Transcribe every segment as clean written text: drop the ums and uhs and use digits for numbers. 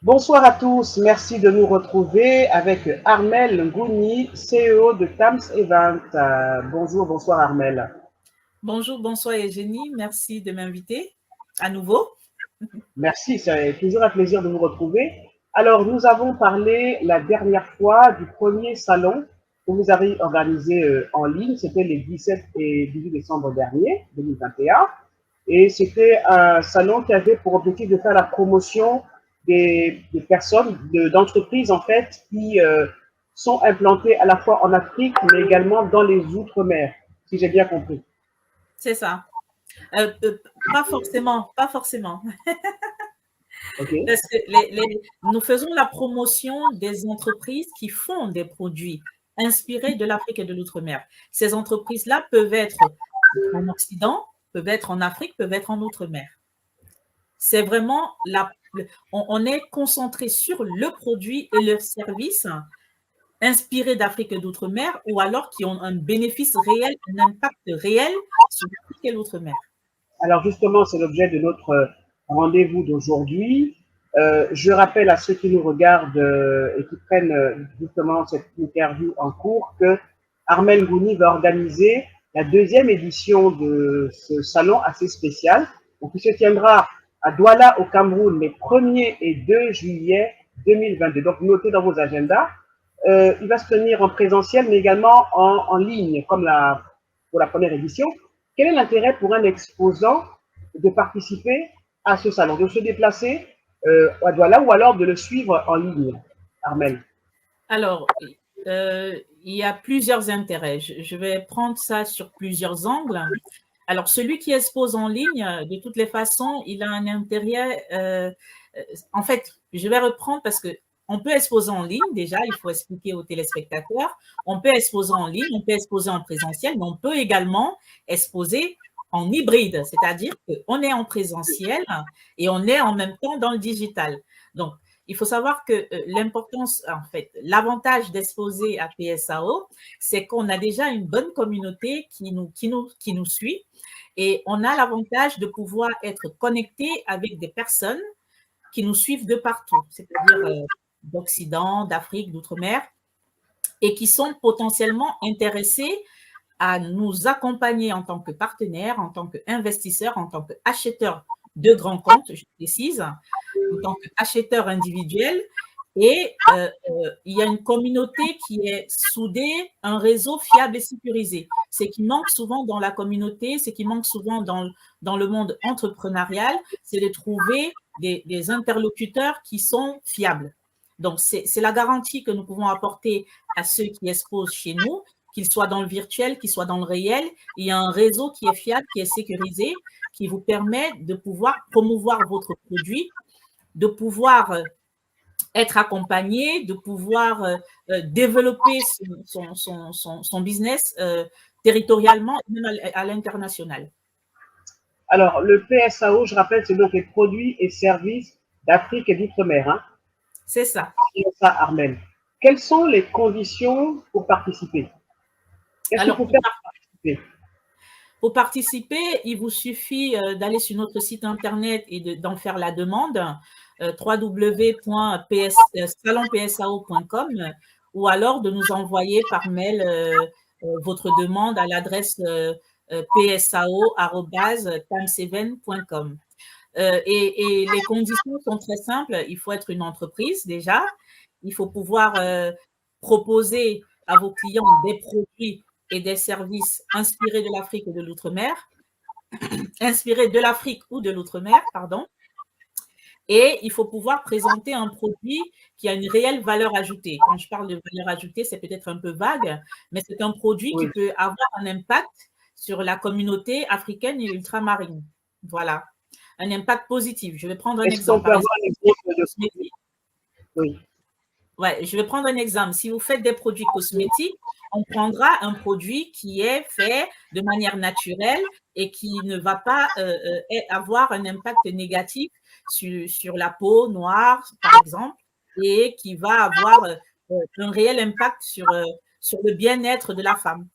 Bonsoir à tous, merci de nous retrouver avec Armel Ngouni, CEO de Tams Event. Bonjour, bonsoir Armel. Bonjour, bonsoir Eugénie, merci de m'inviter à nouveau. Merci, c'est toujours un plaisir de vous retrouver. Alors, nous avons parlé la dernière fois du premier salon que vous avez organisé en ligne, c'était les 17 et 18 décembre dernier, 2021. Et c'était un salon qui avait pour objectif de faire la promotion des personnes, d'entreprises en fait, qui sont implantées à la fois en Afrique, mais également dans les Outre-mer, si j'ai bien compris. C'est ça. Pas forcément, pas forcément. OK. Parce que nous faisons la promotion des entreprises qui font des produits inspirés de l'Afrique et de l'Outre-mer. Ces entreprises-là peuvent être en Occident, peuvent être en Afrique, peuvent être en Outre-mer. C'est vraiment on est concentré sur le produit et le service inspirés d'Afrique et d'outre-mer ou alors qui ont un bénéfice réel, un impact réel sur l'Afrique et l'outre-mer. Alors justement, c'est l'objet de notre rendez-vous d'aujourd'hui. Je rappelle à ceux qui nous regardent et qui prennent justement cette interview en cours que Armel Gouni va organiser la deuxième édition de ce salon assez spécial, donc, qui se tiendra à Douala au Cameroun les 1er et 2 juillet 2022. Donc notez dans vos agendas. Il va se tenir en présentiel, mais également en ligne, comme pour la première édition. Quel est l'intérêt pour un exposant de participer à ce salon, de se déplacer à Douala ou alors de le suivre en ligne, Armel? Alors, il y a plusieurs intérêts. Je vais prendre ça sur plusieurs angles. Alors, celui qui expose en ligne, de toutes les façons, il a un intérêt. En fait, je vais reprendre parce que on peut exposer en ligne, déjà, il faut expliquer aux téléspectateurs. On peut exposer en ligne, on peut exposer en présentiel, mais on peut également exposer en hybride, c'est-à-dire qu'on est en présentiel et on est en même temps dans le digital. Donc, il faut savoir que l'importance, en fait, l'avantage d'exposer à PSAO, c'est qu'on a déjà une bonne communauté qui nous suit et on a l'avantage de pouvoir être connecté avec des personnes qui nous suivent de partout, c'est-à-dire d'Occident, d'Afrique, d'Outre-mer, et qui sont potentiellement intéressés à nous accompagner en tant que partenaires, en tant qu'investisseurs, en tant qu'acheteurs de grands comptes, je précise, en tant qu'acheteur individuel. Et il y a une communauté qui est soudée, un réseau fiable et sécurisé. Ce qui manque souvent dans la communauté, ce qui manque souvent dans le monde entrepreneurial, c'est de trouver des interlocuteurs qui sont fiables. Donc, c'est la garantie que nous pouvons apporter à ceux qui exposent chez nous, qu'ils soient dans le virtuel, qu'ils soient dans le réel. Il y a un réseau qui est fiable, qui est sécurisé, qui vous permet de pouvoir promouvoir votre produit, de pouvoir être accompagné, de pouvoir développer son business territorialement et même à l'international. Alors, le PSAO, je rappelle, c'est donc les produits et services d'Afrique et d'Outre-mer. Hein. C'est ça. C'est ça, Armel. Quelles sont les conditions pour participer? Qu'est-ce qu'il Alors, faut faire pour participer? pour participer, il vous suffit d'aller sur notre site internet et d'en faire la demande, www.salonpsao.com, ou alors de nous envoyer par mail votre demande à l'adresse psao@timeseven.com. Et les conditions sont très simples. Il faut être une entreprise déjà. Il faut pouvoir proposer à vos clients des produits et des services inspirés de l'Afrique et de l'outre-mer, inspirés de l'Afrique ou de l'outre-mer, pardon. Et il faut pouvoir présenter un produit qui a une réelle valeur ajoutée. Quand je parle de valeur ajoutée, c'est peut-être un peu vague, mais c'est un produit qui Oui. peut avoir un impact sur la communauté africaine et ultramarine. Voilà, un impact positif. Je vais prendre un Est-ce qu'on exemple. peut Par avoir exemple, un si vous faites exemple des de produit? cosmétiques, Oui. ouais, je vais prendre un exemple. Si vous faites des produits cosmétiques, on prendra un produit qui est fait de manière naturelle et qui ne va pas avoir un impact négatif sur la peau noire, par exemple, et qui va avoir un réel impact sur le bien-être de la femme,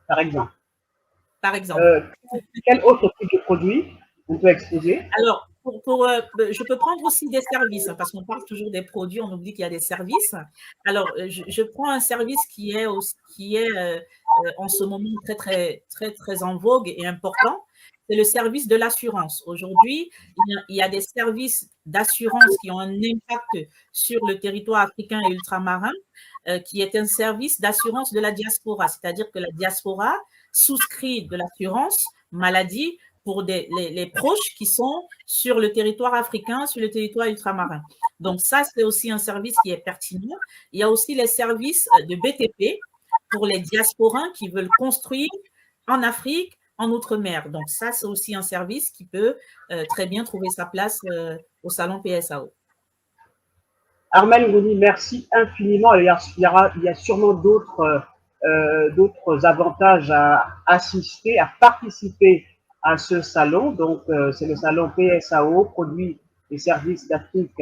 Par exemple. par exemple. Euh, quel autre type de produit on peut exposer? Alors, je peux prendre aussi des services, hein, parce qu'on parle toujours des produits, on oublie qu'il y a des services. Alors, je prends un service qui est en ce moment très en vogue et important. C'est le service de l'assurance. Aujourd'hui, il y a des services d'assurance qui ont un impact sur le territoire africain et ultramarin, qui est un service d'assurance de la diaspora. C'est-à-dire que la diaspora souscrit de l'assurance maladie pour les proches qui sont sur le territoire africain, sur le territoire ultramarin. Donc ça, c'est aussi un service qui est pertinent. Il y a aussi les services de BTP pour les diasporins qui veulent construire en Afrique, en Outre-mer. Donc ça, c'est aussi un service qui peut très bien trouver sa place au salon PSAO. Armelle Ngouni, merci infiniment. Il y a sûrement d'autres avantages à assister, à participer à ce salon. Donc, c'est le salon PSAO, produits et services d'Afrique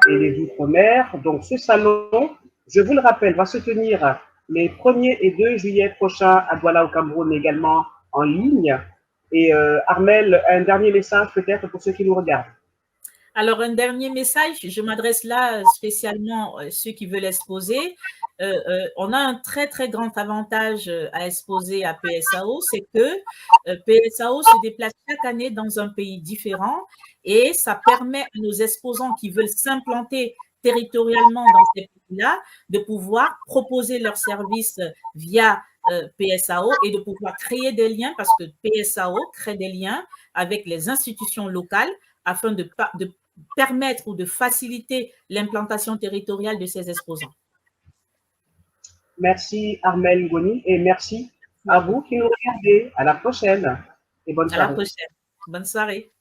et des Outre-mer. Donc, ce salon, je vous le rappelle, va se tenir les 1er et 2 juillet prochains à Douala au Cameroun, également en ligne. Et Armelle, un dernier message peut-être pour ceux qui nous regardent. Alors, un dernier message, je m'adresse là spécialement à ceux qui veulent exposer. On a un très grand avantage à exposer à PSAO, c'est que PSAO se déplace chaque année dans un pays différent et ça permet à nos exposants qui veulent s'implanter territorialement dans ces pays-là de pouvoir proposer leurs services via PSAO et de pouvoir créer des liens parce que PSAO crée des liens avec les institutions locales afin de permettre ou de faciliter l'implantation territoriale de ces exposants. Merci Armelle Ngouni et merci à vous qui nous regardez. À la prochaine et bonne soirée. À la prochaine. Bonne soirée.